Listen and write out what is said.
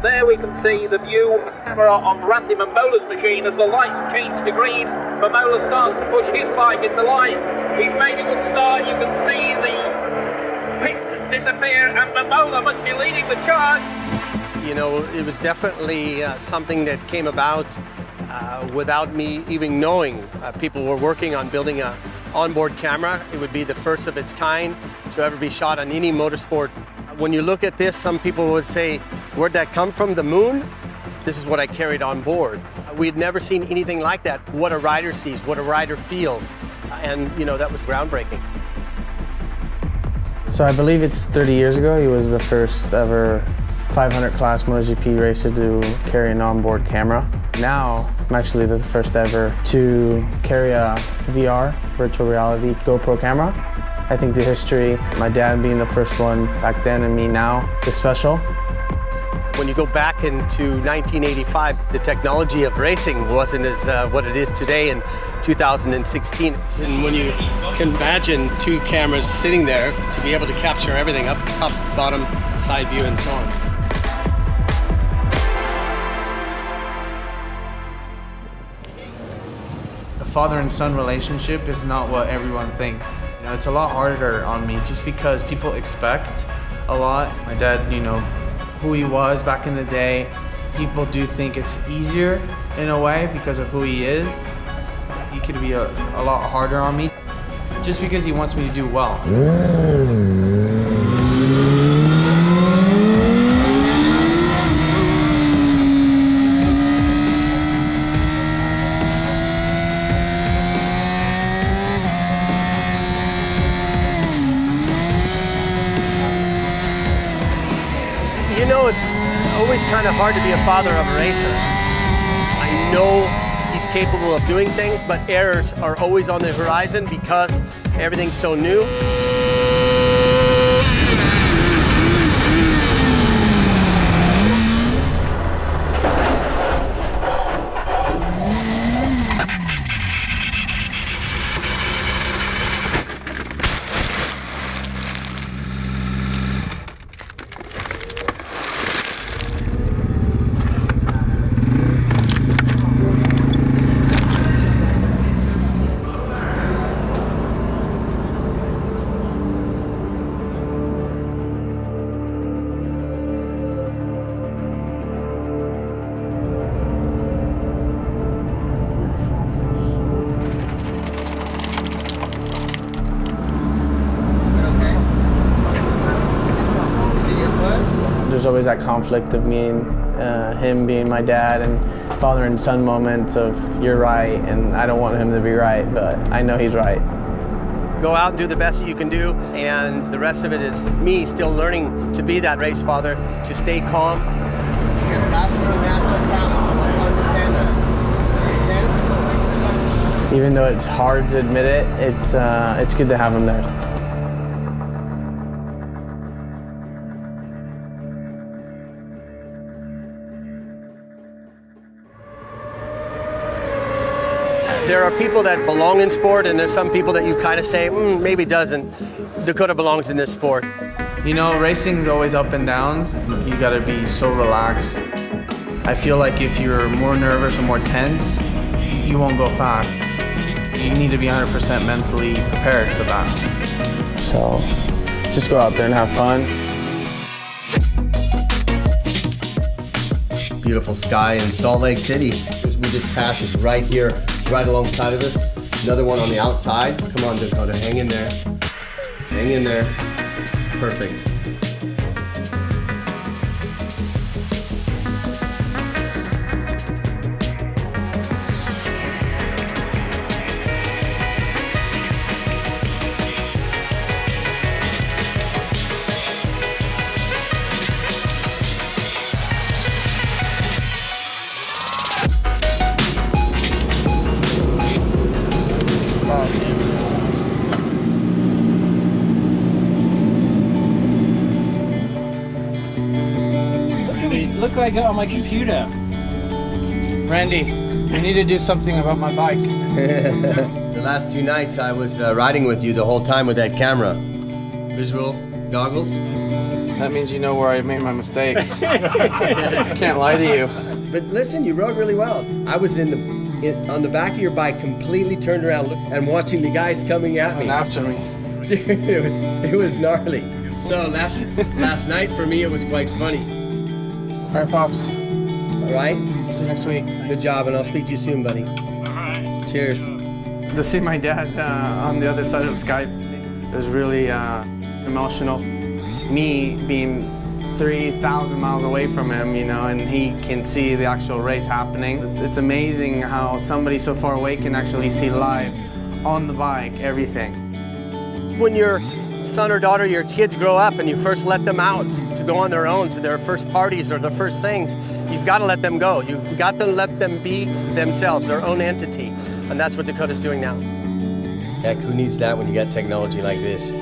There we can see the view of the camera on Randy Mamola's machine as the lights change to green. Mamola starts to push his bike into line. He's made a good start. You can see the pits disappear, and Mamola must be leading the charge. You know, it was definitely something that came about without me even knowing. People were working on building an onboard camera. It would be the first of its kind to ever be shot on any motorsport. When you look at this, some people would say, where'd that come from, the moon? This is what I carried on board. We had never seen anything like that, what a rider sees, what a rider feels. And, you know, that was groundbreaking. So I believe it's 30 years ago, he was the first ever 500 class MotoGP racer to carry an onboard camera. Now, I'm actually the first ever to carry a VR, virtual reality GoPro camera. I think the history, my dad being the first one back then and me now, is special. When you go back into 1985, the technology of racing wasn't as what it is today in 2016. And when you can imagine two cameras sitting there to be able to capture everything up, top, bottom, side view, and so on. The father and son relationship is not what everyone thinks. You know, it's a lot harder on me just because people expect a lot. My dad, you know, who he was back in the day, people do think it's easier in a way because of who he is. He could be a lot harder on me just because he wants me to do well. You know, it's always kind of hard to be a father of a racer. I know he's capable of doing things, but errors are always on the horizon because everything's so new. There's always that conflict of me and him being my dad, and father and son moments of you're right and I don't want him to be right, but I know he's right. Go out and do the best that you can do, and the rest of it is me still learning to be that race father, to stay calm. Even though it's hard to admit it, it's good to have him there. There are people that belong in sport, and there's some people that you kind of say, maybe doesn't. Dakota belongs in this sport. You know, racing's always up and downs. You gotta be so relaxed. I feel like if you're more nervous or more tense, you won't go fast. You need to be 100% mentally prepared for that. So just go out there and have fun. Beautiful sky in Salt Lake City. We just passed it right here, right alongside of us. Another one on the outside. Come on, Dakota, hang in there. Hang in there. Perfect. Look what I got on my computer. Randy, we need to do something about my bike. The last 2 nights I was riding with you the whole time with that camera. Visual goggles. That means you know where I made my mistakes. I can't lie to you. But listen, you rode really well. I was on the back of your bike, completely turned around and watching the guys coming at me. After me. Dude, it was gnarly. So last night for me, it was quite funny. All right, Pops. All right? See you next week. Good job, and I'll speak to you soon, buddy. All right. Cheers. To see my dad on the other side of Skype, it was really emotional. Me being 3,000 miles away from him, you know, and he can see the actual race happening. It's amazing how somebody so far away can actually see live on the bike everything. When your son or daughter, your kids grow up and you first let them out to go on their own to their first parties or their first things, you've got to let them go. You've got to let them be themselves, their own entity. And that's what Dakota's doing now. Heck, who needs that when you got technology like this?